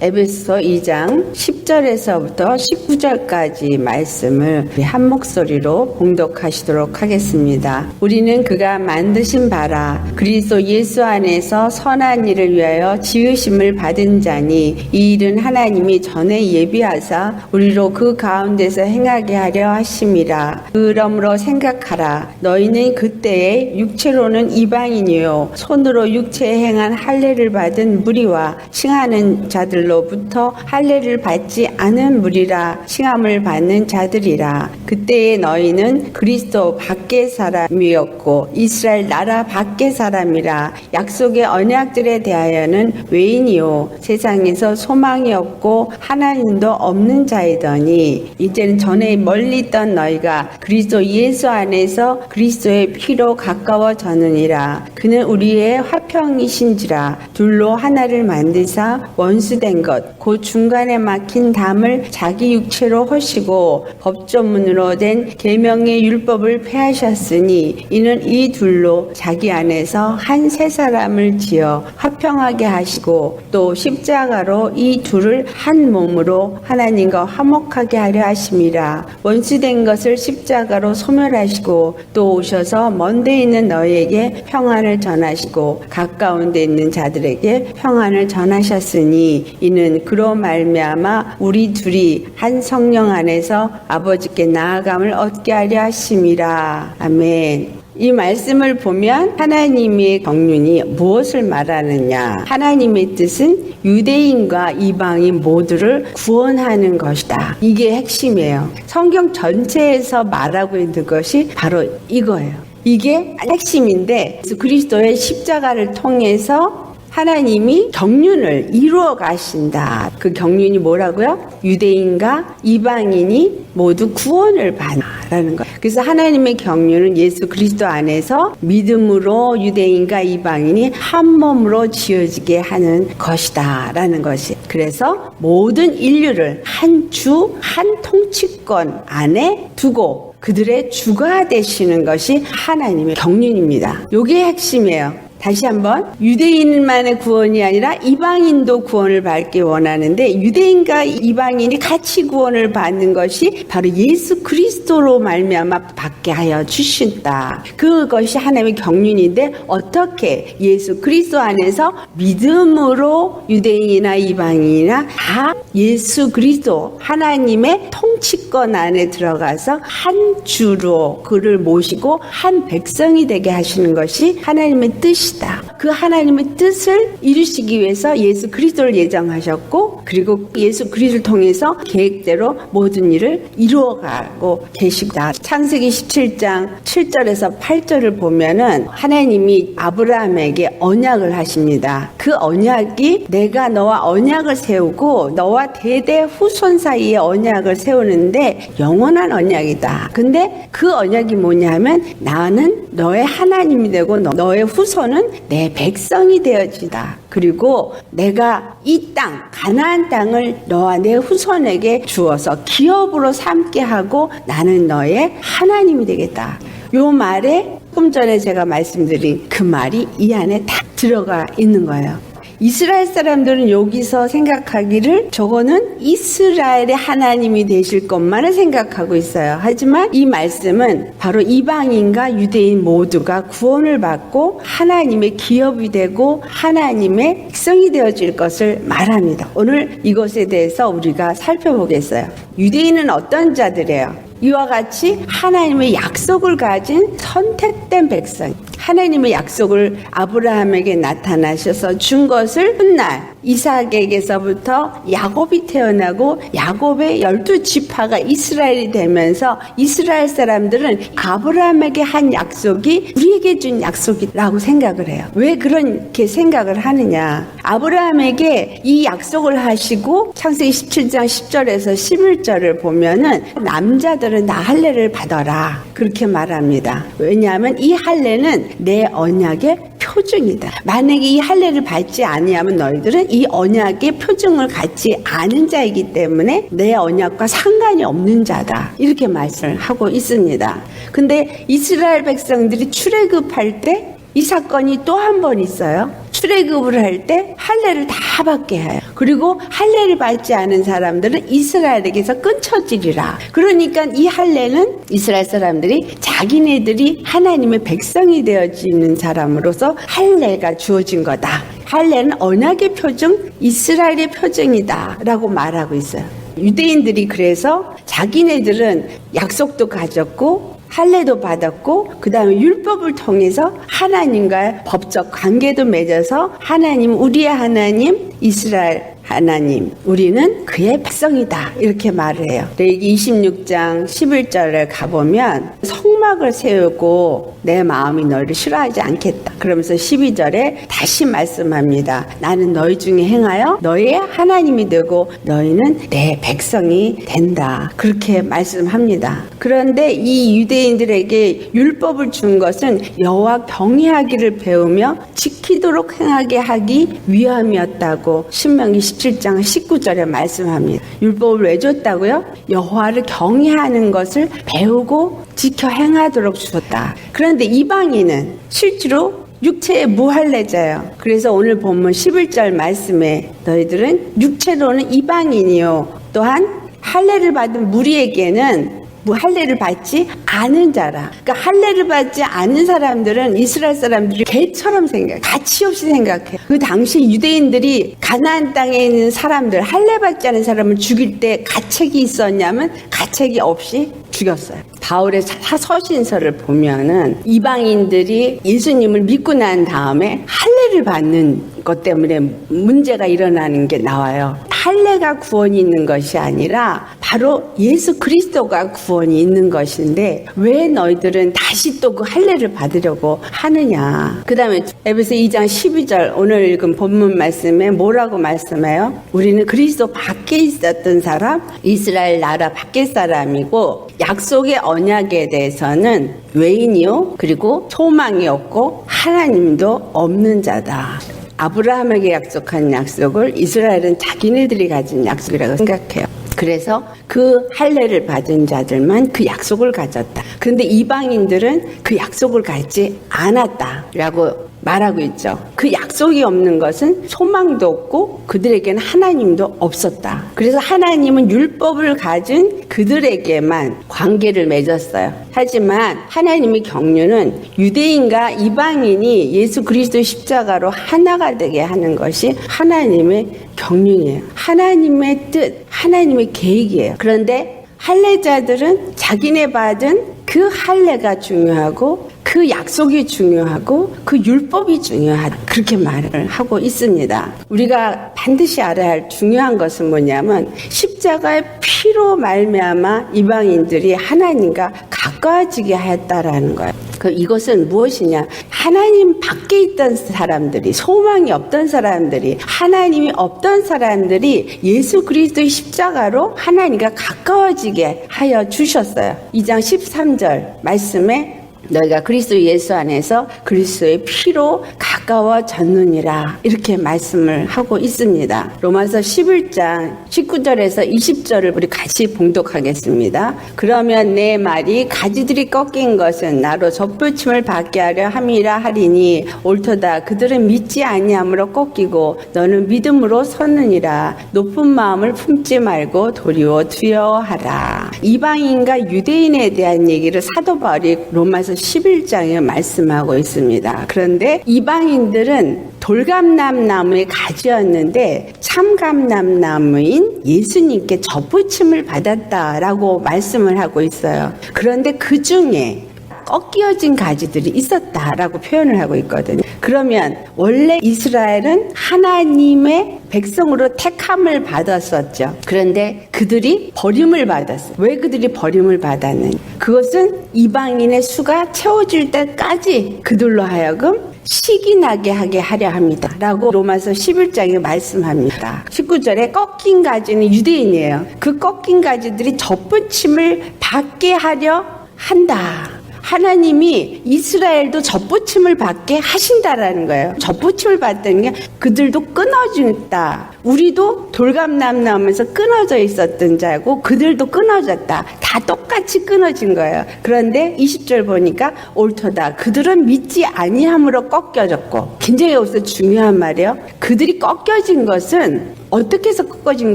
에베소 2장 10절에서부터 19절까지 말씀을 한 목소리로 봉독하시도록 하겠습니다. 우리는 그가 만드신 바라 그리스도 예수 안에서 선한 일을 위하여 지으심을 받은 자니 이 일은 하나님이 전에 예비하사 우리로 그 가운데서 행하게 하려 하심이라. 그러므로 생각하라. 너희는 그때에 육체로는 이방인이요 손으로 육체에 행한 할례를 받은 무리와 칭하는 자들로부터 할례를 받지 않은 무리라 칭함을 받는 자들이라. 그때에 너희는 그리스도 밖의 사람이었고 이스라엘 나라 밖의 사람이라. 약속의 언약들에 대하여는 외인이요 세상에서 소망이 없고 하나님도 없는 자이더니 이제는 전에 멀리 있던 너희가 그리스도 예수 안에서 그리스도의 피로 가까워졌느니라. 그는 우리의 화평이신지라. 둘로 하나를 만드사 원수된 것 곧 중간에 막힌 담을 자기 육체로 허시고 법조문으로 된 계명의 율법을 폐하셨으니 이는 이 둘로 자기 안에서 한 세 사람을 지어 화평하게 하시고 또 십자가로 이 둘을 한 몸으로 하나님과 화목하게 하려 하심이라. 원수된 것을 십자가로 소멸하시고 또 오셔서 먼데 있는 너희에게 평안을 전하시고 가까운 데 있는 자들에게 평안을 전하셨으니 이는 그로 말미암아 우리 둘이 한 성령 안에서 아버지께 나아감을 얻게 하려 하심이라. 아멘. 이 말씀을 보면 하나님의 경륜이 무엇을 말하느냐? 하나님의 뜻은 유대인과 이방인 모두를 구원하는 것이다. 이게 핵심이에요. 성경 전체에서 말하고 있는 것이 바로 이거예요. 이게 핵심인데 그리스도의 십자가를 통해서 하나님이 경륜을 이루어 가신다. 그 경륜이 뭐라고요? 유대인과 이방인이 모두 구원을 받는다는 거예요. 그래서 하나님의 경륜은 예수 그리스도 안에서 믿음으로 유대인과 이방인이 한 몸으로 지어지게 하는 것이다 라는 것이. 그래서 모든 인류를 한 주, 한 통치권 안에 두고 그들의 주가 되시는 것이 하나님의 경륜입니다. 이게 핵심이에요. 다시 한번 유대인만의 구원이 아니라 이방인도 구원을 받기 원하는데 유대인과 이방인이 같이 구원을 받는 것이 바로 예수 그리스도로 말미암아 받게 하여 주신다. 그것이 하나님의 경륜인데 어떻게 예수 그리스도 안에서 믿음으로 유대인이나 이방인이나 다 예수 그리스도 하나님의 통치권 안에 들어가서 한 주로 그를 모시고 한 백성이 되게 하시는 것이 하나님의 뜻이 그 하나님의 뜻을 이루시기 위해서 예수 그리스도를 예정하셨고 그리고 예수 그리스도를 통해서 계획대로 모든 일을 이루어가고 계시다. 창세기 17장 7절에서 8절을 보면은 하나님이 아브라함에게 언약을 하십니다. 그 언약이 내가 너와 언약을 세우고 너와 대대 후손 사이에 언약을 세우는데 영원한 언약이다. 근데 그 언약이 뭐냐면 나는 너의 하나님이 되고 너의 후손은 내 백성이 되어지다. 그리고 내가 이 땅, 가나안 땅을 너와 내 후손에게 주어서 기업으로 삼게 하고 나는 너의 하나님이 되겠다. 요 말에 조금 전에 제가 말씀드린 그 말이 이 안에 딱 들어가 있는 거예요. 이스라엘 사람들은 여기서 생각하기를 저거는 이스라엘의 하나님이 되실 것만을 생각하고 있어요. 하지만 이 말씀은 바로 이방인과 유대인 모두가 구원을 받고 하나님의 기업이 되고 하나님의 백성이 되어질 것을 말합니다. 오늘 이것에 대해서 우리가 살펴보겠어요. 유대인은 어떤 자들이에요? 이와 같이 하나님의 약속을 가진 선택된 백성. 하나님의 약속을 아브라함에게 나타나셔서 준 것을 훗날 이삭에게서부터 야곱이 태어나고 야곱의 12지파가 이스라엘이 되면서 이스라엘 사람들은 아브라함에게 한 약속이 우리에게 준 약속이라고 생각을 해요. 왜 그렇게 생각을 하느냐? 아브라함에게 이 약속을 하시고 창세기 17장 10절에서 11절을 보면은 남자들은 나 할례를 받아라 그렇게 말합니다. 왜냐하면 이 할례는 내 언약의 표징이다. 만약에 이 할례를 받지 아니하면 너희들은 이 언약의 표징을 갖지 않은 자이기 때문에 내 언약과 상관이 없는 자다. 이렇게 말씀을 하고 있습니다. 근데 이스라엘 백성들이 출애굽할 때 이 사건이 또 한 번 있어요. 출애굽을 할 때 할례를 다 받게 해요. 그리고 할례를 받지 않은 사람들은 이스라엘에게서 끊쳐지리라. 그러니까 이 할례는 이스라엘 사람들이 자기네들이 하나님의 백성이 되어지는 사람으로서 할례가 주어진 거다. 할례는 언약의 표징, 이스라엘의 표징이다 라고 말하고 있어요. 유대인들이 그래서 자기네들은 약속도 가졌고 할례도 받았고 그 다음에 율법을 통해서 하나님과의 법적 관계도 맺어서 하나님, 우리의 하나님, 이스라엘 하나님, 우리는 그의 백성이다 이렇게 말을 해요. 레위기 26장 11절에 가보면 성막을 세우고 내 마음이 너희를 싫어하지 않겠다 그러면서 12절에 다시 말씀합니다. 나는 너희 중에 행하여 너희의 하나님이 되고 너희는 내 백성이 된다 그렇게 말씀합니다. 그런데 이 유대인들에게 율법을 준 것은 여호와 경외하기를 배우며 지키도록 행하게 하기 위함이었다고 신명기 17장 19절에 말씀합니다. 율법을 왜 줬다고요? 여호와를 경외하는 것을 배우고 지켜 행하도록 주었다. 그런데 이방인은 실제로 육체의 무할례자예요. 그래서 오늘 본문 11절 말씀에 너희들은 육체로는 이방인이요 또한 할례를 받은 무리에게는 할례를 받지 않은 자라. 그러니까 할례를 받지 않은 사람들은 이스라엘 사람들이 개처럼 생각해. 가치 없이 생각해. 그 당시 유대인들이 가나안 땅에 있는 사람들, 할례 받지 않은 사람을 죽일 때 가책이 있었냐면 가책이 없이 죽였어요. 바울의 서신서를 보면은 이방인들이 예수님을 믿고 난 다음에 할례를 받는 것 때문에 문제가 일어나는 게 나와요. 할례가 구원이 있는 것이 아니라 바로 예수 그리스도가 구원이 있는 것인데 왜 너희들은 다시 또 그 할례를 받으려고 하느냐. 그 다음에 에베소 2장 12절 오늘 읽은 본문 말씀에 뭐라고 말씀해요? 우리는 그리스도 밖에 있었던 사람, 이스라엘 나라 밖에 사람이고 약속의 언약에 대해서는 외인이요 그리고 소망이 없고 하나님도 없는 자다. 아브라함에게 약속한 약속을 이스라엘은 자기네들이 가진 약속이라고 생각해요. 그래서 그 할례를 받은 자들만 그 약속을 가졌다. 그런데 이방인들은 그 약속을 갖지 않았다라고 말하고 있죠. 그 약속이 없는 것은 소망도 없고 그들에게는 하나님도 없었다. 그래서 하나님은 율법을 가진 그들에게만 관계를 맺었어요. 하지만 하나님의 경륜은 유대인과 이방인이 예수 그리스도의 십자가로 하나가 되게 하는 것이 하나님의 경륜이에요. 하나님의 뜻, 하나님의 계획이에요. 그런데 할례자들은 자기네 받은 그 할례가 중요하고 그 약속이 중요하고 그 율법이 중요하다. 그렇게 말을 하고 있습니다. 우리가 반드시 알아야 할 중요한 것은 뭐냐면 십자가의 피로 말미암아 이방인들이 하나님과 가까워지게 하였다라는 거예요. 이것은 무엇이냐? 하나님 밖에 있던 사람들이, 소망이 없던 사람들이, 하나님이 없던 사람들이 예수 그리스도의 십자가로 하나님과 가까워지게 하여 주셨어요. 2장 13절 말씀에 너희가 그리스도 예수 안에서 그리스도의 피로 가까워졌느니라 이렇게 말씀을 하고 있습니다. 로마서 11장 19절에서 20절을 우리 같이 봉독하겠습니다. 그러면 내 말이 가지들이 꺾인 것은 나로 접붙임을 받게 하려 함이라 하리니 옳도다. 그들은 믿지 아니함으로 꺾이고 너는 믿음으로 섰느니라. 높은 마음을 품지 말고 도리어 두려워하라. 이방인과 유대인에 대한 얘기를 사도 바울이 로마서 11장에 말씀하고 있습니다. 그런데 이방인들은 돌감람나무의 가지였는데 참감람나무인 예수님께 접붙임을 받았다라고 말씀을 하고 있어요. 그런데 그 중에 꺾여진 가지들이 있었다라고 표현을 하고 있거든요. 그러면 원래 이스라엘은 하나님의 백성으로 택함을 받았었죠. 그런데 그들이 버림을 받았어요. 왜 그들이 버림을 받았느냐? 그것은 이방인의 수가 채워질 때까지 그들로 하여금 식이 나게 하게 하려 합니다. 라고 로마서 11장에 말씀합니다. 19절에 꺾인 가지는 유대인이에요. 그 꺾인 가지들이 접붙임을 받게 하려 한다. 하나님이 이스라엘도 접붙임을 받게 하신다라는 거예요. 접붙임을 받다는 게 그들도 끊어진다. 우리도 돌감람 나오면서 끊어져 있었던 자고 그들도 끊어졌다. 다 똑같이 끊어진 거예요. 그런데 20절 보니까 옳도다. 그들은 믿지 믿지 아니함으로 꺾여졌고, 굉장히 여기서 중요한 말이에요. 그들이 꺾여진 것은 어떻게 해서 꺾어진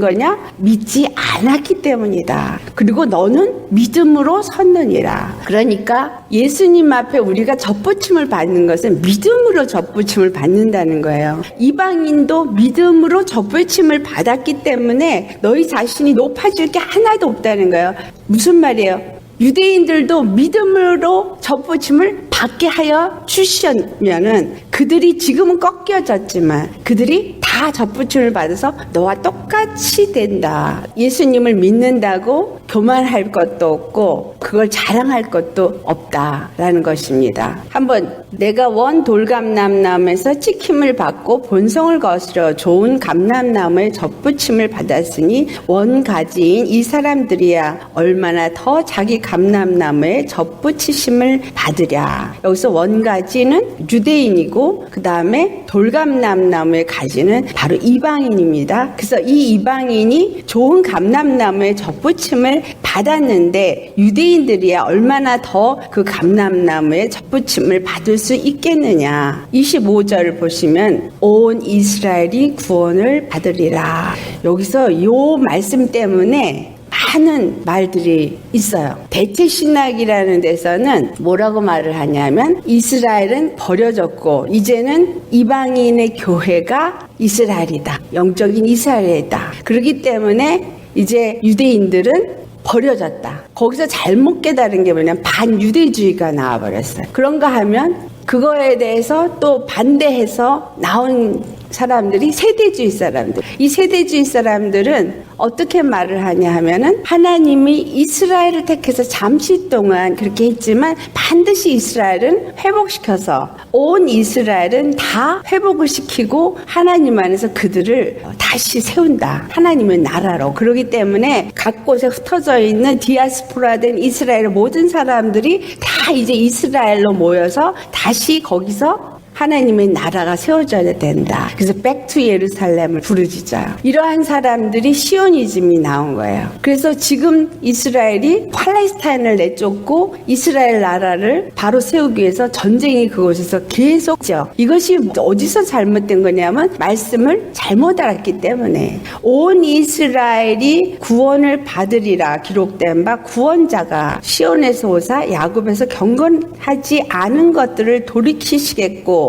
거냐? 믿지 않았기 때문이다. 그리고 너는 믿음으로 섰느니라. 그러니까 예수님 앞에 우리가 접붙임을 받는 것은 믿음으로 접붙임을 받는다는 거예요. 이방인도 믿음으로 접붙임을 받았기 때문에 너희 자신이 높아질 게 하나도 없다는 거예요. 무슨 말이에요? 유대인들도 믿음으로 접붙임을 받게 하여 주셨면은 그들이 지금은 꺾여졌지만 그들이 다 접붙임을 받아서 너와 똑같이 된다. 예수님을 믿는다고 교만할 것도 없고 그걸 자랑할 것도 없다라는 것입니다. 한번 내가 원 돌감람나무에서 찍힘을 받고 본성을 거스려 좋은 감람나무에 접붙임을 받았으니 원가지인 이 사람들이야 얼마나 더 자기 감람나무에 접붙이심을 받으랴. 여기서 원가지는 유대인이고 그 다음에 돌감람나무의 가지는 바로 이방인입니다. 그래서 이 이방인이 좋은 감람나무에 접붙임을 받았는데 유대인들이야 얼마나 더 그 감람나무에 접붙임을 받을 수 있겠느냐. 25절을 보시면 온 이스라엘이 구원을 받으리라. 여기서 이 말씀 때문에 많은 말들이 있어요. 대체신학이라는 데서는 뭐라고 말을 하냐면 이스라엘은 버려졌고 이제는 이방인의 교회가 이스라엘이다. 영적인 이스라엘이다. 그렇기 때문에 이제 유대인들은 버려졌다. 거기서 잘못 깨달은 게 뭐냐면 반유대주의가 나와버렸어요. 그런가 하면 그거에 대해서 또 반대해서 나온 사람들이 세대주의 사람들. 이 세대주의 사람들은 어떻게 말을 하냐 하면은 하나님이 이스라엘을 택해서 잠시 동안 그렇게 했지만 반드시 이스라엘은 회복시켜서 온 이스라엘은 다 회복을 시키고 하나님 안에서 그들을 다시 세운다. 하나님의 나라로. 그렇기 때문에 각 곳에 흩어져 있는 디아스포라된 이스라엘의 모든 사람들이 다 이제 이스라엘로 모여서 다시 거기서 하나님의 나라가 세워져야 된다. 그래서 백투 예루살렘을 부르짖어요. 이러한 사람들이 시오니즘이 나온 거예요. 그래서 지금 이스라엘이 팔레스타인을 내쫓고 이스라엘 나라를 바로 세우기 위해서 전쟁이 그곳에서 계속죠. 이것이 어디서 잘못된 거냐면 말씀을 잘못 알았기 때문에 온 이스라엘이 구원을 받으리라 기록된 바 구원자가 시온에서 오사 야곱에서 경건하지 않은 것들을 돌이키시겠고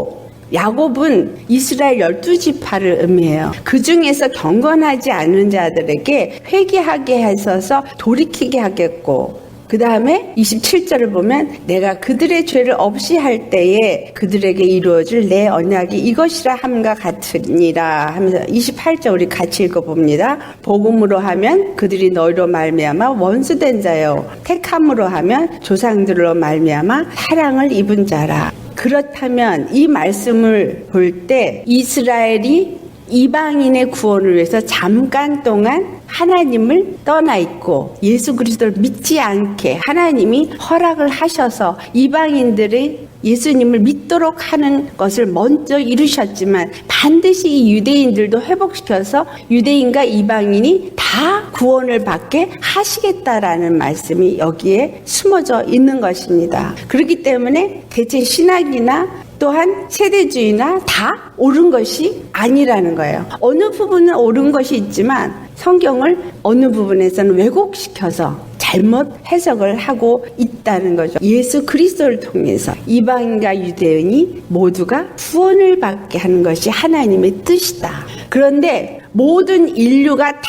야곱은 이스라엘 12지파를 의미해요. 그 중에서 경건하지 않은 자들에게 회개하게 하셔서 돌이키게 하겠고 그 다음에 27절을 보면 내가 그들의 죄를 없이 할 때에 그들에게 이루어질 내 언약이 이것이라 함과 같으니라 하면서 28절 우리 같이 읽어봅니다. 복음으로 하면 그들이 너희로 말미암아 원수된 자요 택함으로 하면 조상들로 말미암아 사랑을 입은 자라. 그렇다면 이 말씀을 볼 때 이스라엘이 이방인의 구원을 위해서 잠깐 동안 하나님을 떠나 있고 예수 그리스도를 믿지 않게 하나님이 허락을 하셔서 이방인들이 예수님을 믿도록 하는 것을 먼저 이루셨지만 반드시 이 유대인들도 회복시켜서 유대인과 이방인이 다 구원을 받게 하시겠다라는 말씀이 여기에 숨어져 있는 것입니다. 그렇기 때문에 대체 신학이나 또한 세대주의나 다 옳은 것이 아니라는 거예요. 어느 부분은 옳은 것이 있지만 성경을 어느 부분에서는 왜곡시켜서 잘못 해석을 하고 있다는 거죠. 예수 그리스도를 통해서 이방인과 유대인이 모두가 구원을 받게 하는 것이 하나님의 뜻이다. 그런데 모든 인류가 다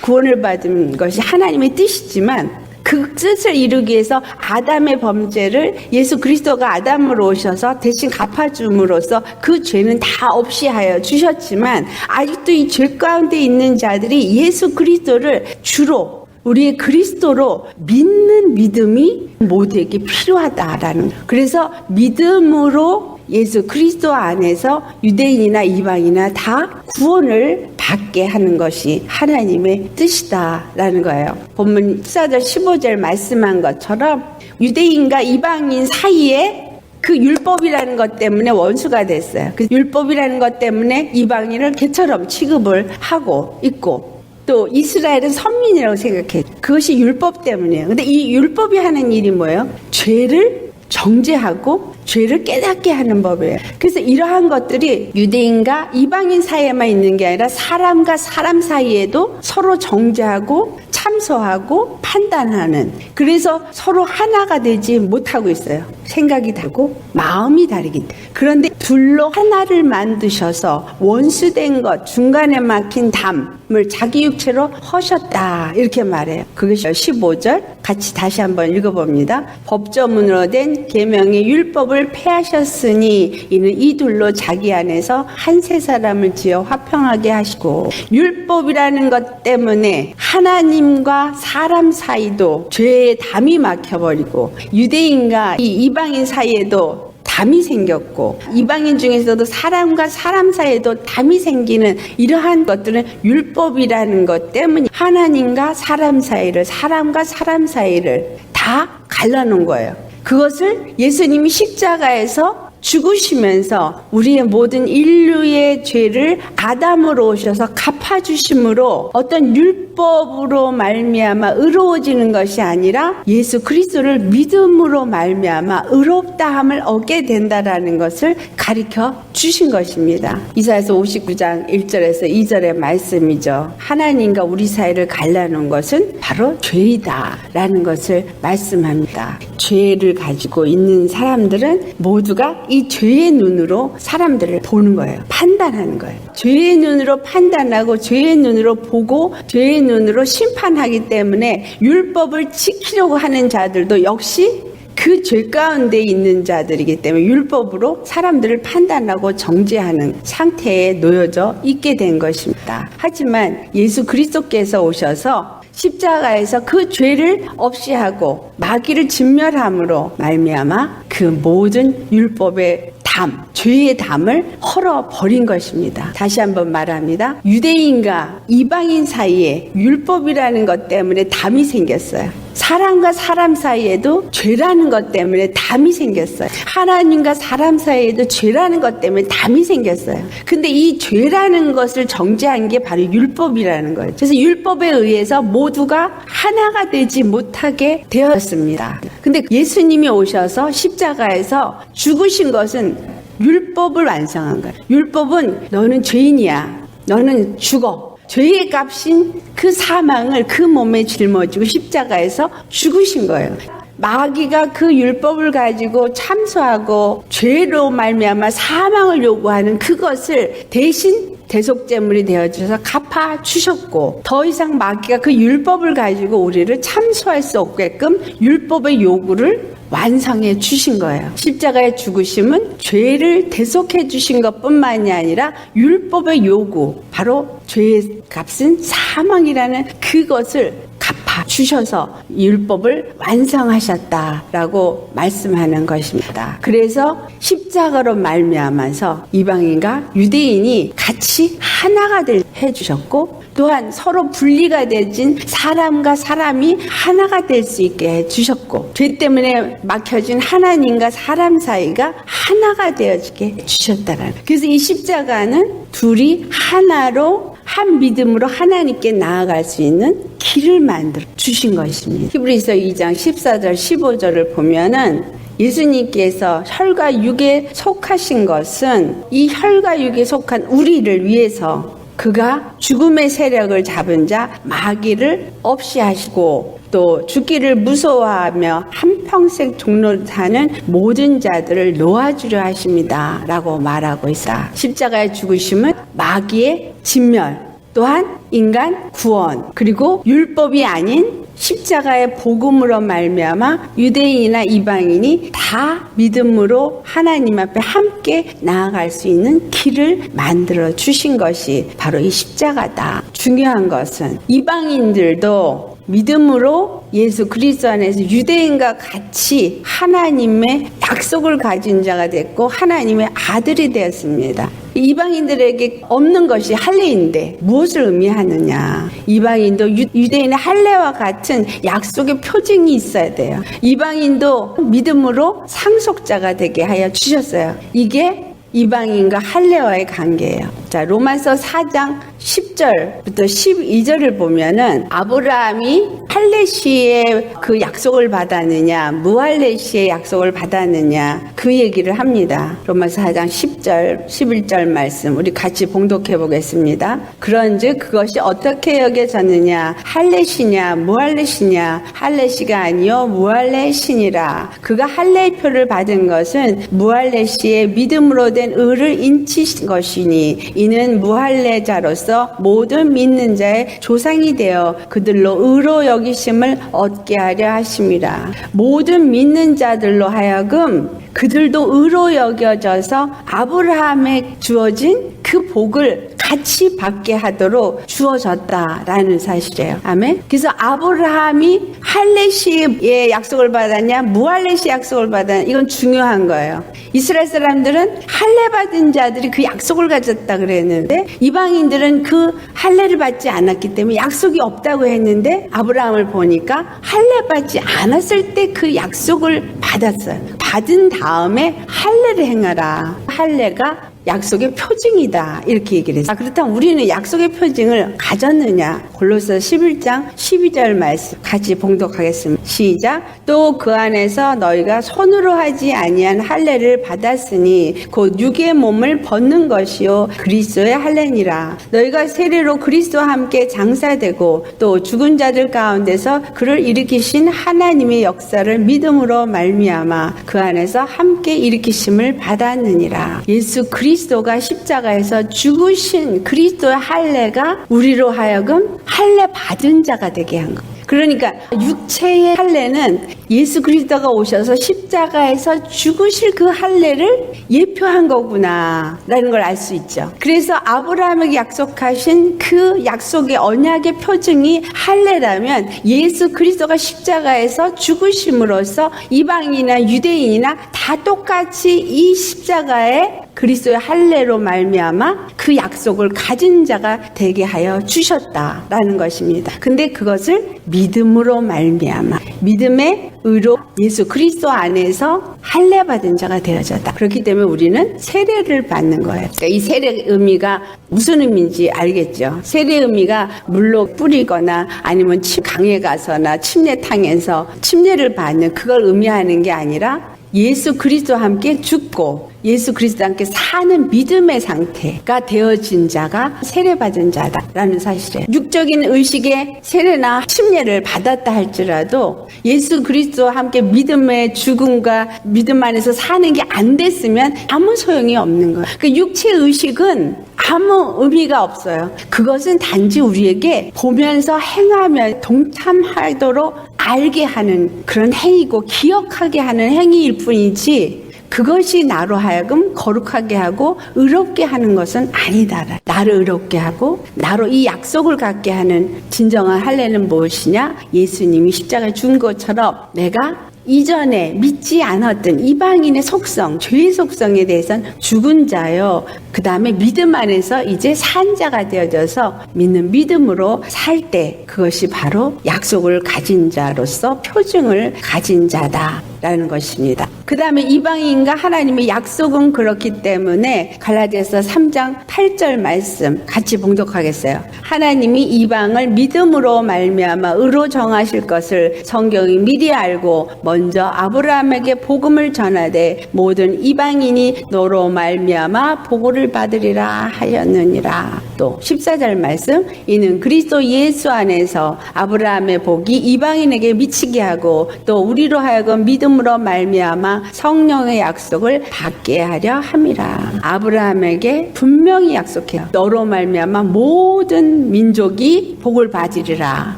구원을 받은 것이 하나님의 뜻이지만 그 뜻을 이루기 위해서 아담의 범죄를 예수 그리스도가 아담으로 오셔서 대신 갚아줌으로써 그 죄는 다 없이 하여 주셨지만 아직도 이 죄 가운데 있는 자들이 예수 그리스도를 주로 우리의 그리스도로 믿는 믿음이 모두에게 필요하다라는 거예요. 그래서 믿음으로 예수 그리스도 안에서 유대인이나 이방이나 다 구원을 받게 하는 것이 하나님의 뜻이다라는 거예요. 본문 14절 15절 말씀한 것처럼 유대인과 이방인 사이에 그 율법이라는 것 때문에 원수가 됐어요. 그 율법이라는 것 때문에 이방인을 개처럼 취급을 하고 있고 또 이스라엘은 선민이라고 생각해. 그것이 율법 때문이에요. 근데 이 율법이 하는 일이 뭐예요? 죄를 정죄하고 죄를 깨닫게 하는 법이에요. 그래서 이러한 것들이 유대인과 이방인 사이에만 있는 게 아니라 사람과 사람 사이에도 서로 정죄하고 참소하고 판단하는, 그래서 서로 하나가 되지 못하고 있어요. 생각이 다르고 마음이 다르기 때문에. 그런데 둘로 하나를 만드셔서 원수된 것, 중간에 막힌 담을 자기 육체로 허셨다, 이렇게 말해요. 그것이 15절 같이 다시 한번 읽어봅니다. 법조문으로 된 계명의 율법을 폐하셨으니 이는 이 둘로 자기 안에서 한 세 사람을 지어 화평하게 하시고, 율법이라는 것 때문에 하나님과 사람 사이도 죄의 담이 막혀버리고, 유대인과 이 이방인 사이에도 담이 생겼고, 이방인 중에서도 사람과 사람 사이에도 담이 생기는 이러한 것들은 율법이라는 것 때문에 하나님과 사람 사이를, 사람과 사람 사이를 다 갈라놓은 거예요. 그것을 예수님이 십자가에서 죽으시면서 우리의 모든 인류의 죄를 아담으로 오셔서 갚아주심으로 어떤 율법으로 말미암아 의로워지는 것이 아니라 예수 그리스도를 믿음으로 말미암아 의롭다함을 얻게 된다라는 것을 가르쳐 주신 것입니다. 이사야서 59장 1절에서 2절의 말씀이죠. 하나님과 우리 사이를 갈라놓은 것은 바로 죄이다라는 것을 말씀합니다. 죄를 가지고 있는 사람들은 모두가 이 죄의 눈으로 사람들을 보는 거예요. 판단하는 거예요. 죄의 눈으로 판단하고 죄의 눈으로 보고 죄의 눈으로 심판하기 때문에 율법을 지키려고 하는 자들도 역시 그 죄 가운데 있는 자들이기 때문에 율법으로 사람들을 판단하고 정죄하는 상태에 놓여져 있게 된 것입니다. 하지만 예수 그리스도께서 오셔서 십자가에서 그 죄를 없이 하고 마귀를 진멸함으로 말미암아 그 모든 율법의 담, 죄의 담을 헐어버린 것입니다. 다시 한번 말합니다. 유대인과 이방인 사이에 율법이라는 것 때문에 담이 생겼어요. 사람과 사람 사이에도 죄라는 것 때문에 담이 생겼어요. 하나님과 사람 사이에도 죄라는 것 때문에 담이 생겼어요. 근데 이 죄라는 것을 정죄한 게 바로 율법이라는 거예요. 그래서 율법에 의해서 모두가 하나가 되지 못하게 되었습니다. 근데 예수님이 오셔서 십자가에서 죽으신 것은 율법을 완성한 거예요. 율법은 너는 죄인이야, 너는 죽어, 죄의 값인 그 사망을 그 몸에 짊어지고 십자가에서 죽으신 거예요. 마귀가 그 율법을 가지고 참소하고 죄로 말미암아 사망을 요구하는 그것을 대신 대속제물이 되어주셔서 갚아주셨고, 더 이상 마귀가 그 율법을 가지고 우리를 참소할 수 없게끔 율법의 요구를 완성해 주신 거예요. 십자가의 죽으심은 죄를 대속해 주신 것뿐만이 아니라 율법의 요구, 바로 죄의 값은 사망이라는 그것을 갚아 주셔서 율법을 완성하셨다라고 말씀하는 것입니다. 그래서 십자가로 말미암아서 이방인과 유대인이 같이 하나가 해 주셨고, 또한 서로 분리가 되진 사람과 사람이 하나가 될 수 있게 해 주셨고, 죄 때문에 막혀진 하나님과 사람 사이가 하나가 되어지게 해 주셨다라는. 그래서 이 십자가는 둘이 하나로 한 믿음으로 하나님께 나아갈 수 있는 길을 만들어 주신 것입니다. 히브리서 2장 14절 15절을 보면은 예수님께서 혈과 육에 속하신 것은 이 혈과 육에 속한 우리를 위해서 그가 죽음의 세력을 잡은 자 마귀를 없이 하시고, 또 죽기를 무서워하며 한평생 종로를 사는 모든 자들을 놓아주려 하십니다 라고 말하고 있어. 십자가의 죽으심은 마귀의 진멸, 또한 인간 구원, 그리고 율법이 아닌 십자가의 복음으로 말미암아 유대인이나 이방인이 다 믿음으로 하나님 앞에 함께 나아갈 수 있는 길을 만들어 주신 것이 바로 이 십자가다. 중요한 것은 이방인들도 믿음으로 예수 그리스도 안에서 유대인과 같이 하나님의 약속을 가진 자가 됐고 하나님의 아들이 되었습니다. 이방인들에게 없는 것이 할례인데 무엇을 의미하느냐? 이방인도 유대인의 할례와 같은 약속의 표징이 있어야 돼요. 이방인도 믿음으로 상속자가 되게 하여 주셨어요. 이게 이방인과 할례와의 관계예요. 자, 로마서 4장 10절부터 12절을 보면은 아브라함이 할례시의 그 약속을 받았느냐, 무할례시의 약속을 받았느냐, 그 얘기를 합니다. 로마서 4장 10절, 11절 말씀 우리 같이 봉독해 보겠습니다. 그런즉 그것이 어떻게 여겨졌느냐, 할례시냐 무할례시냐, 할례시가 아니요 무할례시니라. 그가 할례의 표를 받은 것은 무할례시의 믿음으로 된 의를 인치신 것이니 이는 무할례자로서 모든 믿는 자의 조상이 되어 그들로 의로 여기심을 얻게 하려 하심이라. 모든 믿는 자들로 하여금 그들도 의로 여겨져서 아브라함에 주어진 그 복을 같이 받게 하도록 주어졌다라는 사실이에요. 아멘. 그래서 아브라함이 할례시의 약속을 받았냐 무할례시 약속을 받았냐, 이건 중요한 거예요. 이스라엘 사람들은 할례 받은 자들이 그 약속을 가졌다 그랬는데 이방인들은 그 할례를 받지 않았기 때문에 약속이 없다고 했는데 아브라함을 보니까 할례 받지 않았을 때 그 약속을 받았어요. 받은 다음에 할례를 행하라. 할례가 약속의 표징이다, 이렇게 얘기를 했어요. 그렇다면 우리는 약속의 표징을 가졌느냐? 골로새 11장 12절 말씀 같이 봉독하겠습니다. 시작. 또 그 안에서 너희가 손으로 하지 아니한 할례를 받았으니 곧 육의 몸을 벗는 것이요 그리스도의 할례니라. 너희가 세례로 그리스도와 함께 장사되고 또 죽은 자들 가운데서 그를 일으키신 하나님의 역사를 믿음으로 말미암아 그 안에서 함께 일으키심을 받았느니라. 예수 그리스도가 십자가에서 죽으신 그리스도의 할례가 우리로 하여금 할례 받은 자가 되게 한 것. 그러니까 육체의 할례는 예수 그리스도가 오셔서 십자가에서 죽으실 그 할례를 예표한 거구나 라는 걸 알 수 있죠. 그래서 아브라함에게 약속하신 그 약속의 언약의 표징이 할례라면 예수 그리스도가 십자가에서 죽으심으로써 이방인이나 유대인이나 다 똑같이 이 십자가에 그리스도의 할례로 말미암아 그 약속을 가진 자가 되게 하여 주셨다라는 것입니다. 근데 그것을 믿음으로 말미암아 믿음의 의로 예수 그리스도 안에서 할례 받은 자가 되어졌다. 그렇기 때문에 우리는 세례를 받는 거예요. 그러니까 이 세례의 의미가 무슨 의미인지 알겠죠? 세례의 의미가 물로 뿌리거나 아니면 강에 가서나 침례탕에서 침례를 받는 그걸 의미하는 게 아니라 예수 그리스도와 함께 죽고 예수 그리스도와 함께 사는 믿음의 상태가 되어진 자가 세례받은 자다라는 사실이에요. 육적인 의식의 세례나 침례를 받았다 할지라도 예수 그리스도와 함께 믿음의 죽음과 믿음 안에서 사는 게 안 됐으면 아무 소용이 없는 거예요. 그 육체 의식은 아무 의미가 없어요. 그것은 단지 우리에게 보면서 행하며 동참하도록 알게 하는 그런 행위고 기억하게 하는 행위일 뿐이지 그것이 나로 하여금 거룩하게 하고 의롭게 하는 것은 아니다. 나를 의롭게 하고 나로 이 약속을 갖게 하는 진정한 할례는 무엇이냐? 예수님이 십자가에 죽은 것처럼 내가 이전에 믿지 않았던 이방인의 속성, 죄의 속성에 대해서는 죽은 자요. 그 다음에 믿음 안에서 이제 산 자가 되어져서 믿는 믿음으로 살 때 그것이 바로 약속을 가진 자로서 표징을 가진 자다라는 것입니다. 그 다음에 이방인과 하나님의 약속은 그렇기 때문에 갈라디아서 3장 8절 말씀 같이 봉독하겠어요. 하나님이 이방을 믿음으로 말미암아 의로 정하실 것을 성경이 미리 알고 먼저 아브라함에게 복음을 전하되 모든 이방인이 너로 말미암아 복을 받으리라 하였느니라. 또 14절 말씀 이는 그리스도 예수 안에서 아브라함의 복이 이방인에게 미치게 하고 또 우리로 하여금 믿음으로 말미암아 성령의 약속을 받게 하려 함이라. 아브라함에게 분명히 약속해요. 너로 말미암아 모든 민족이 복을 받으리라.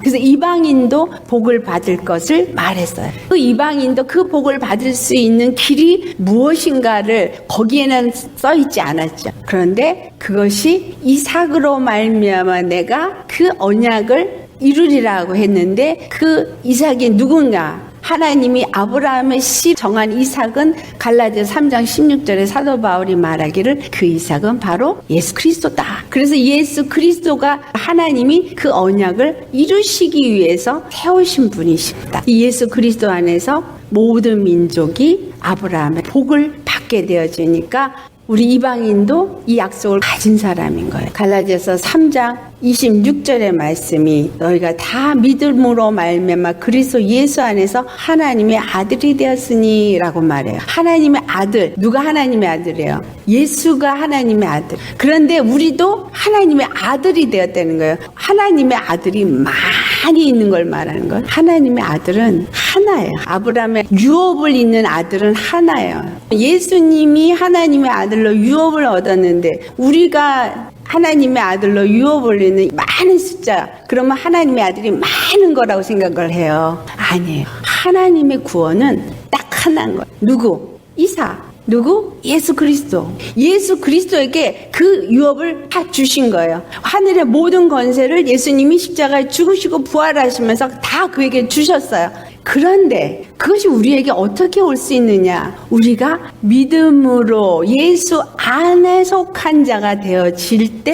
그래서 이방인도 복을 받을 것을 말했어요. 그 이방인도 그 복을 받을 수 있는 길이 무엇인가를 거기에는 써 있지 않았죠. 그런데 그것이 이삭으로 말미암아 내가 그 언약을 이루리라고 했는데 그 이삭이 누군가? 하나님이 아브라함의 씨 정한 이삭은 갈라디아서 3장 16절에 사도 바울이 말하기를 그 이삭은 바로 예수 그리스도다. 그래서 예수 그리스도가 하나님이 그 언약을 이루시기 위해서 세우신 분이십니다. 이 예수 그리스도 안에서 모든 민족이 아브라함의 복을 받게 되어지니까 우리 이방인도 이 약속을 가진 사람인 거예요. 갈라디아서 3장 26절의 말씀이 너희가 다 믿음으로 말미암아 그리스도 예수 안에서 하나님의 아들이 되었으니 라고 말해요. 하나님의 아들, 누가 하나님의 아들이에요? 예수가 하나님의 아들. 그런데 우리도 하나님의 아들이 되었다는 거예요. 하나님의 아들이 많이 있는 걸 말하는 거예요. 하나님의 아들은 하나예요. 아브라함의 유업을 잇는 아들은 하나예요. 예수님이 하나님의 아들로 유업을 얻었는데 우리가 하나님의 아들로 유업을 잇는 많은 숫자, 그러면 하나님의 아들이 많은 거라고 생각을 해요. 아니에요. 하나님의 구원은 딱 하나인 거예요. 누구? 이삭. 누구? 예수 그리스도. 예수 그리스도에게 그 유업을 다 주신 거예요. 하늘의 모든 권세를 예수님이 십자가에 죽으시고 부활하시면서 다 그에게 주셨어요. 그런데 그것이 우리에게 어떻게 올 수 있느냐? 우리가 믿음으로 예수 안에 속한 자가 되어질 때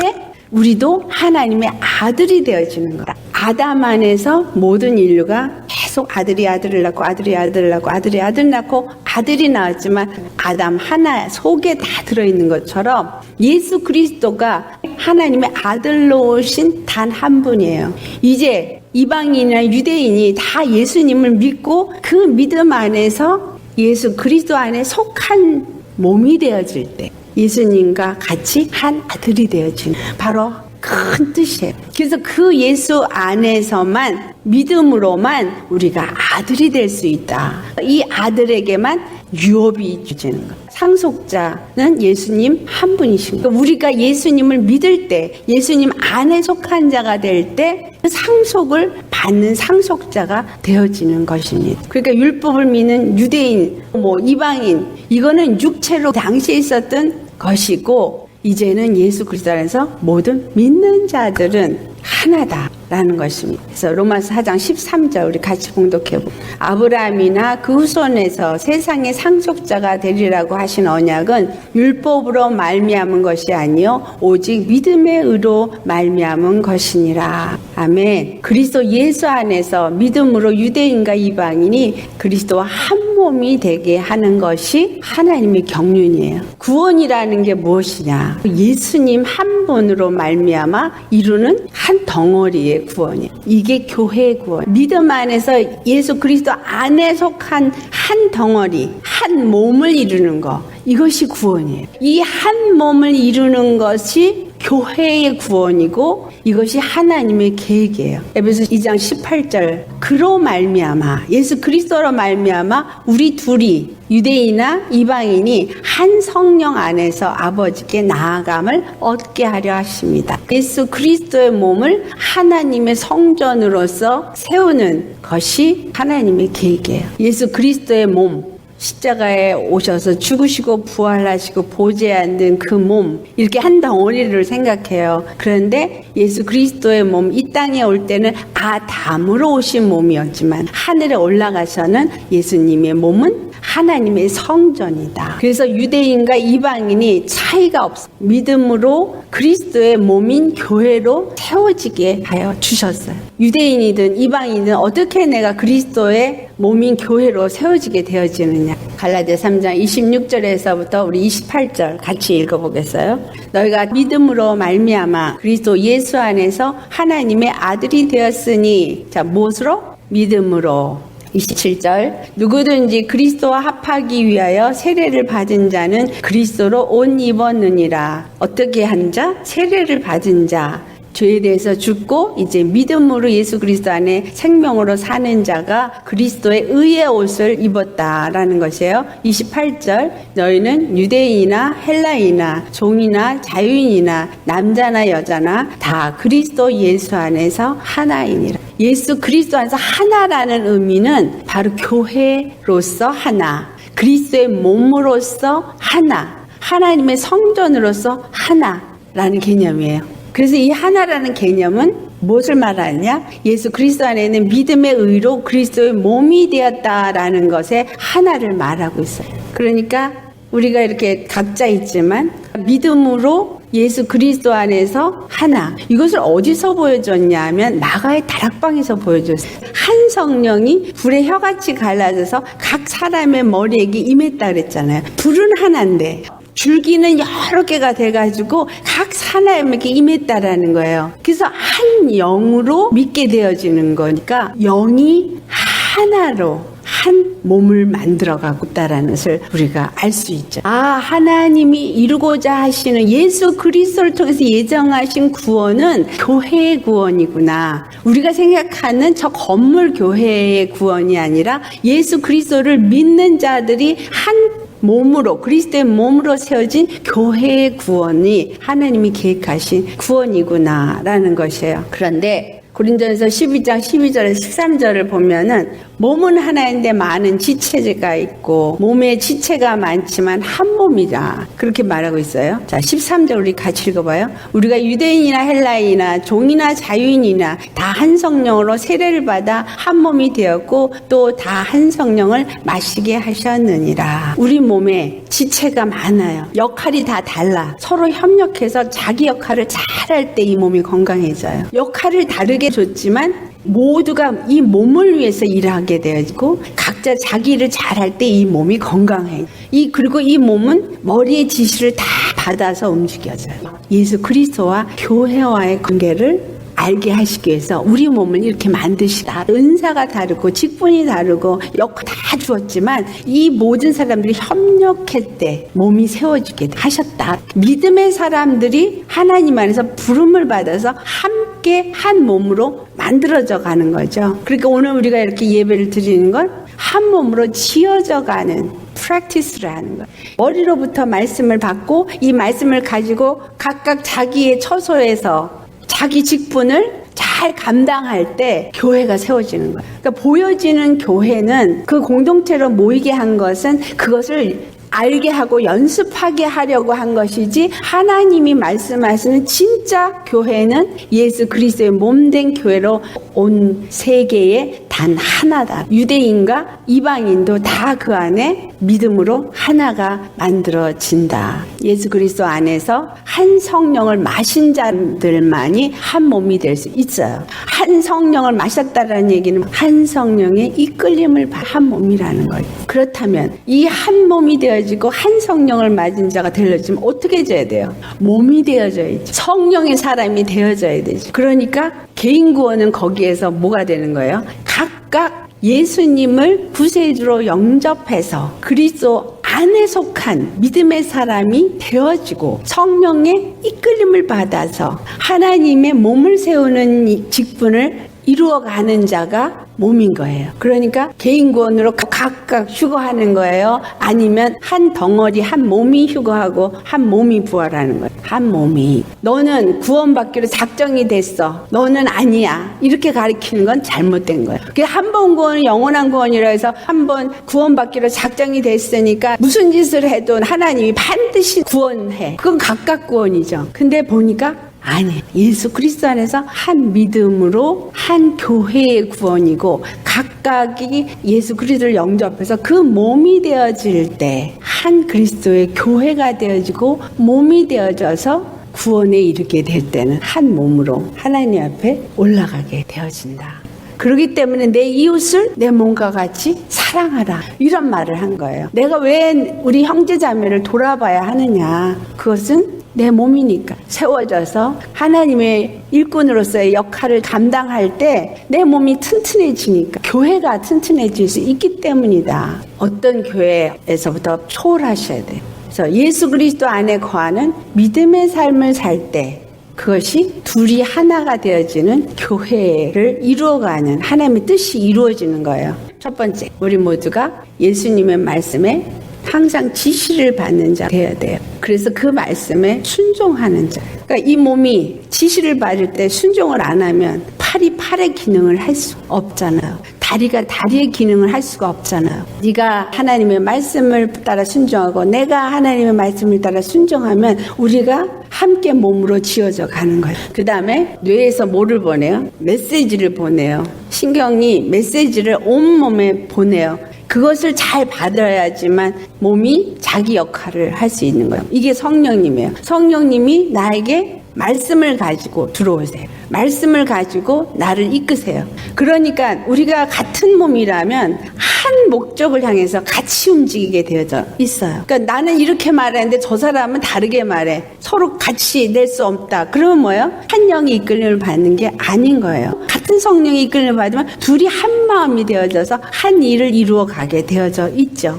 우리도 하나님의 아들이 되어지는 거다. 아담 안에서 모든 인류가 계속 아들이 아들을 낳고 아들이 아들을 낳고 아들이 아들 낳고 아들이 나왔지만 아담 하나 속에 다 들어있는 것처럼 예수 그리스도가 하나님의 아들로 오신 단 한 분이에요. 이제 이방인이나 유대인이 다 예수님을 믿고 그 믿음 안에서 예수 그리스도 안에 속한 몸이 되어질 때 예수님과 같이 한 아들이 되어지는 바로 큰 뜻이에요. 그래서 그 예수 안에서만 믿음으로만 우리가 아들이 될 수 있다. 이 아들에게만 유업이 주어지는 거예요. 상속자는 예수님 한 분이신 거예요. 우리가 예수님을 믿을 때 예수님 안에 속한 자가 될 때 상속을 받는 상속자가 되어지는 것입니다. 그러니까 율법을 믿는 유대인, 이방인 이거는 육체로 당시에 있었던 것이고 이제는 예수 그리스도 안에서 모든 믿는 자들은 하나다라는 것입니다. 그래서 로마서 4장 13절 우리 같이 봉독해보고 아브라함이나 그 후손에서 세상의 상속자가 되리라고 하신 언약은 율법으로 말미암은 것이 아니요 오직 믿음의 의로 말미암은 것이니라. 아멘. 그리스도 예수 안에서 믿음으로 유대인과 이방인이 그리스도와 한 몸이 되게 하는 것이 하나님의 경륜이에요. 구원이라는 게 무엇이냐? 예수님 한 분으로 말미암아 이루는 한 덩어리의 구원이에요. 이게 교회의 구원. 믿음 안에서 예수 그리스도 안에 속한 한 덩어리, 한 몸을 이루는 것. 이것이 구원이에요. 이 한 몸을 이루는 것이 교회의 구원이고 이것이 하나님의 계획이에요. 에베소서 2장 18절 그로 말미암아 예수 그리스도로 말미암아 우리 둘이 유대인이나 이방인이 한 성령 안에서 아버지께 나아감을 얻게 하려 하십니다. 예수 그리스도의 몸을 하나님의 성전으로서 세우는 것이 하나님의 계획이에요. 예수 그리스도의 몸 십자가에 오셔서 죽으시고 부활하시고 보좌에 앉은 그 몸 이렇게 한 덩어리를 생각해요. 그런데 예수 그리스도의 몸 이 땅에 올 때는 아담으로 오신 몸이었지만 하늘에 올라가서는 예수님의 몸은 하나님의 성전이다. 그래서 유대인과 이방인이 차이가 없어. 믿음으로 그리스도의 몸인 교회로 세워지게 하여 주셨어요. 유대인이든 이방인이든 어떻게 내가 그리스도의 몸인 교회로 세워지게 되어지느냐. 갈라디아 3장 26절에서부터 우리 28절 같이 읽어보겠어요. 너희가 믿음으로 말미암아 그리스도 예수 안에서 하나님의 아들이 되었으니 자 무엇으로? 믿음으로. 27절 누구든지 그리스도와 합하기 위하여 세례를 받은 자는 그리스도로 옷 입었느니라. 어떻게 한 자? 세례를 받은 자. 죄에 대해서 죽고 이제 믿음으로 예수 그리스도 안에 생명으로 사는 자가 그리스도의 의의 옷을 입었다라는 것이에요. 28절 너희는 유대인이나 헬라이나 종이나 자유인이나 남자나 여자나 다 그리스도 예수 안에서 하나이니라. 예수 그리스도 안에서 하나라는 의미는 바로 교회로서 하나, 그리스도의 몸으로서 하나, 하나님의 성전으로서 하나라는 개념이에요. 그래서 이 하나라는 개념은 무엇을 말하느냐? 예수 그리스도 안에 있는 믿음의 의로 그리스도의 몸이 되었다라는 것에 하나를 말하고 있어요. 그러니까 우리가 이렇게 각자 있지만 믿음으로 예수 그리스도 안에서 하나. 이것을 어디서 보여줬냐 하면 나가의 다락방에서 보여줬어요. 한 성령이 불의 혀같이 갈라져서 각 사람의 머리에게 임했다 그랬잖아요. 불은 하나인데 줄기는 여러 개가 돼가지고 각 하나님에게 임했다라는 거예요. 그래서 한 영으로 믿게 되어지는 거니까 영이 하나로 한 몸을 만들어가고 있다라는 것을 우리가 알 수 있죠. 하나님이 이루고자 하시는 예수 그리스도를 통해서 예정하신 구원은 교회의 구원이구나. 우리가 생각하는 저 건물 교회의 구원이 아니라 예수 그리스도를 믿는 자들이 한 몸으로, 그리스도의 몸으로 세워진 교회의 구원이 하나님이 계획하신 구원이구나라는 것이에요. 그런데 고린도전서 12장 12절에서 13절을 보면은 몸은 하나인데 많은 지체가 있고 몸에 지체가 많지만 한 몸이다. 그렇게 말하고 있어요. 자, 13절 우리 같이 읽어봐요. 우리가 유대인이나 헬라인이나 종이나 자유인이나 다 한 성령으로 세례를 받아 한 몸이 되었고 또 다 한 성령을 마시게 하셨느니라. 우리 몸에 지체가 많아요. 역할이 다 달라. 서로 협력해서 자기 역할을 잘할 때 이 몸이 건강해져요. 역할을 다르게 줬지만 모두가 이 몸을 위해서 일하게 되어지고 각자 자기 일을 잘할 때 이 몸이 건강해. 그리고 이 몸은 머리의 지시를 다 받아서 움직여져요. 예수 그리스도와 교회와의 관계를 알게 하시기 위해서 우리 몸을 이렇게 만드시다. 은사가 다르고 직분이 다르고 역할 다 주었지만 이 모든 사람들이 협력할 때 몸이 세워지게 하셨다. 믿음의 사람들이 하나님 안에서 부름을 받아서 함께 한 몸으로 만들어져 가는 거죠. 그러니까 오늘 우리가 이렇게 예배를 드리는 건 한 몸으로 지어져 가는 프랙티스를 하는 거예요. 머리로부터 말씀을 받고 이 말씀을 가지고 각각 자기의 처소에서 자기 직분을 잘 감당할 때 교회가 세워지는 거예요. 그러니까 보여지는 교회는 그 공동체로 모이게 한 것은 그것을 알게 하고 연습하게 하려고 한 것이지 하나님이 말씀하시는 진짜 교회는 예수 그리스도의 몸된 교회로 온 세계에 단 하나다. 유대인과 이방인도 다 그 안에 믿음으로 하나가 만들어진다. 예수 그리스도 안에서 한 성령을 마신 자들만이 한 몸이 될 수 있어요. 한 성령을 마셨다라는 얘기는 한 성령의 이끌림을 한 몸이라는 거예요. 그렇다면 이 한 몸이 되어지고 한 성령을 맞은 자가 되려면 어떻게 돼야 돼요? 몸이 되어져야지. 성령의 사람이 되어져야 되지. 그러니까 개인 구원은 거기에서 뭐가 되는 거예요? 각각 예수님을 구세주로 영접해서 그리스도 안에 속한 믿음의 사람이 되어지고 성령의 이끌림을 받아서 하나님의 몸을 세우는 직분을 이루어가는 자가 몸인 거예요. 그러니까 개인 구원으로 각각 휴거하는 거예요? 아니면 한 덩어리 한 몸이 휴거하고 한 몸이 부활하는 거예요? 한 몸이. 너는 구원받기로 작정이 됐어. 너는 아니야. 이렇게 가르치는 건 잘못된 거예요. 한 번 구원은 영원한 구원이라 해서 한 번 구원받기로 작정이 됐으니까 무슨 짓을 해도 하나님이 반드시 구원해. 그건 각각 구원이죠. 근데 보니까 아니, 예수 그리스도 안에서 한 믿음으로 한 교회의 구원이고 각각이 예수 그리스도를 영접해서 그 몸이 되어질 때 한 그리스도의 교회가 되어지고 몸이 되어져서 구원에 이르게 될 때는 한 몸으로 하나님 앞에 올라가게 되어진다. 그렇기 때문에 내 이웃을 내 몸과 같이 사랑하라. 이런 말을 한 거예요. 내가 왜 우리 형제자매를 돌아봐야 하느냐. 그것은 내 몸이니까 세워져서 하나님의 일꾼으로서의 역할을 감당할 때 내 몸이 튼튼해지니까 교회가 튼튼해질 수 있기 때문이다. 어떤 교회에서부터 초월하셔야 돼요. 그래서 예수 그리스도 안에 거하는 믿음의 삶을 살 때 그것이 둘이 하나가 되어지는 교회를 이루어가는 하나님의 뜻이 이루어지는 거예요. 첫 번째, 우리 모두가 예수님의 말씀에 항상 지시를 받는 자 되어야 돼요. 그래서 그 말씀에 순종하는 자. 그러니까 이 몸이 지시를 받을 때 순종을 안 하면 팔이 팔의 기능을 할 수 없잖아요. 다리가 다리의 기능을 할 수가 없잖아요. 네가 하나님의 말씀을 따라 순종하고 내가 하나님의 말씀을 따라 순종하면 우리가 함께 몸으로 지어져 가는 거예요. 그 다음에 뇌에서 뭐를 보내요? 메시지를 보내요. 신경이 메시지를 온몸에 보내요. 그것을 잘 받아야지만 몸이 자기 역할을 할 수 있는 거예요. 이게 성령님이에요. 성령님이 나에게 말씀을 가지고 들어오세요. 말씀을 가지고 나를 이끄세요. 그러니까 우리가 같은 몸이라면 한 목적을 향해서 같이 움직이게 되어져 있어요. 그러니까 나는 이렇게 말하는데 저 사람은 다르게 말해. 서로 같이 낼 수 없다. 그러면 뭐예요? 한 영이 이끌림을 받는 게 아닌 거예요. 같은 성령이 이끌림을 받으면 둘이 한 마음이 되어져서 한 일을 이루어 가게 되어져 있죠.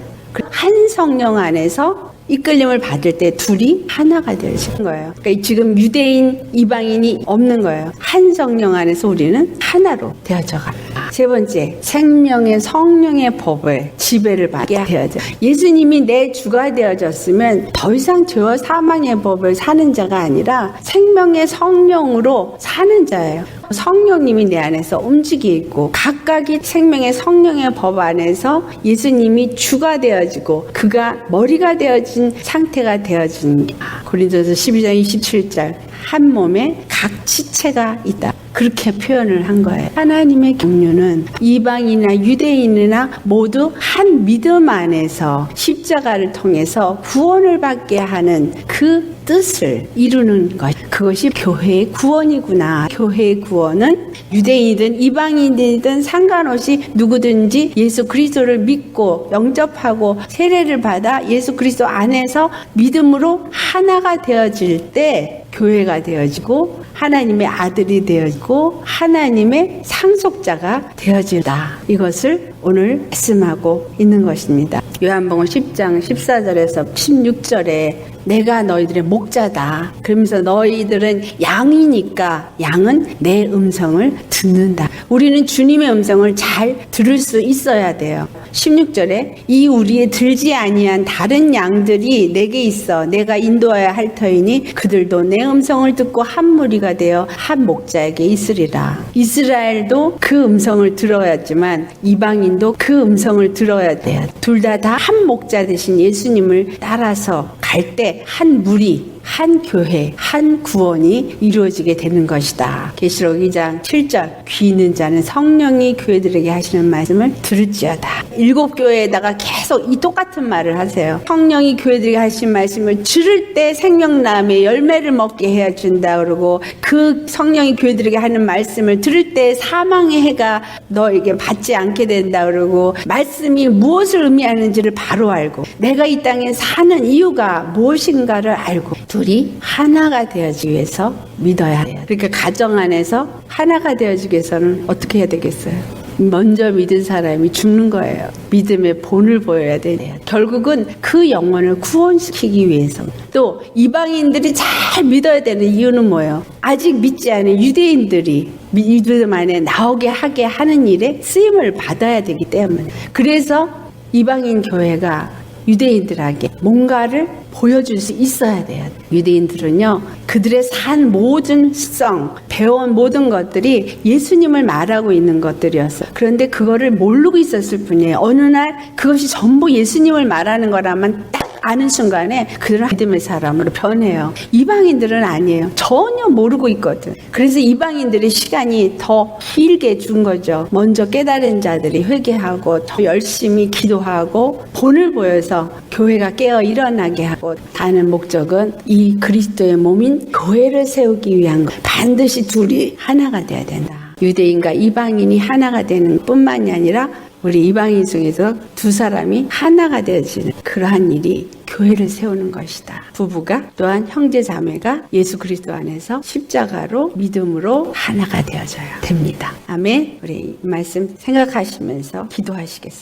한 성령 안에서 이끌림을 받을 때 둘이 하나가 되어지는 거예요. 그러니까 지금 유대인, 이방인이 없는 거예요. 한 성령 안에서 우리는 하나로 되어져 갑니다. 세 번째, 생명의 성령의 법을 지배를 받게 되어져. 예수님이 내 주가 되어졌으면 더 이상 죄와 사망의 법을 사는 자가 아니라 생명의 성령으로 사는 자예요. 성령님이 내 안에서 움직이고 각각이 생명의 성령의 법 안에서 예수님이 주가 되어지고 그가 머리가 되어진 상태가 되어진 고린도서 12장 27절 한 몸에 각 지체가 있다. 그렇게 표현을 한 거예요. 하나님의 경륜은 이방인이나 유대인이나 모두 한 믿음 안에서 십자가를 통해서 구원을 받게 하는 그 뜻을 이루는 것. 그것이 교회의 구원이구나. 교회의 구원은 유대인이든 이방인이든 상관없이 누구든지 예수 그리스도를 믿고 영접하고 세례를 받아 예수 그리스도 안에서 믿음으로 하나가 되어질 때 교회가 되어지고 하나님의 아들이 되어지고 하나님의 상속자가 되어진다. 이것을 오늘 말씀하고 있는 것입니다. 요한복음 10장 14절에서 16절에 내가 너희들의 목자다. 그러면서 너희들은 양이니까 양은 내 음성을 듣는다. 우리는 주님의 음성을 잘 들을 수 있어야 돼요. 16절에 이 우리에 들지 아니한 다른 양들이 내게 있어 내가 인도하여야 할 터이니 그들도 내 음성을 듣고 한 무리가 되어 한 목자에게 있으리라. 이스라엘도 그 음성을 들어야지만 이방인도 그 음성을 들어야 돼요. 둘 다 한 목자 되신 예수님을 따라서 갈 때 한 무리, 한 교회, 한 구원이 이루어지게 되는 것이다. 계시록 2장 7절 귀 있는 자는 성령이 교회들에게 하시는 말씀을 들을지어다. 7교회에다가 계속 이 똑같은 말을 하세요. 성령이 교회들에게 하신 말씀을 들을 때 생명나무의 열매를 먹게 해야 준다 그러고 그 성령이 교회들에게 하는 말씀을 들을 때 사망의 해가 너에게 받지 않게 된다 그러고 말씀이 무엇을 의미하는지를 바로 알고 내가 이 땅에 사는 이유가 무엇인가를 알고 둘이 하나가 되어지기 위해서 믿어야 해요. 그러니까 가정 안에서 하나가 되어지기 위해서는 어떻게 해야 되겠어요? 먼저 믿은 사람이 죽는 거예요. 믿음의 본을 보여야 돼요. 결국은 그 영혼을 구원시키기 위해서 또 이방인들이 잘 믿어야 되는 이유는 뭐예요? 아직 믿지 않은 유대인들이 믿음 안에 나오게 하게 하는 일에 쓰임을 받아야 되기 때문에 그래서 이방인 교회가 유대인들에게 뭔가를 보여줄 수 있어야 돼요. 유대인들은요, 그들의 산 모든 습성, 배워온 모든 것들이 예수님을 말하고 있는 것들이었어요. 그런데 그거를 모르고 있었을 뿐이에요. 어느 날 그것이 전부 예수님을 말하는 거라면 딱 아는 순간에 그들은 믿음의 사람으로 변해요. 이방인들은 아니에요. 전혀 모르고 있거든. 그래서 이방인들의 시간이 더 길게 준 거죠. 먼저 깨달은 자들이 회개하고 더 열심히 기도하고 본을 보여서 교회가 깨어 일어나게 하고 다는 목적은 이 그리스도의 몸인 교회를 세우기 위한 것. 반드시 둘이 하나가 돼야 된다. 유대인과 이방인이 하나가 되는 뿐만이 아니라 우리 이방인 중에서 두 사람이 하나가 되어지는 그러한 일이 교회를 세우는 것이다. 부부가 또한 형제 자매가 예수 그리스도 안에서 십자가로 믿음으로 하나가 되어져야 됩니다. 아멘. 우리 이 말씀 생각하시면서 기도하시겠어요?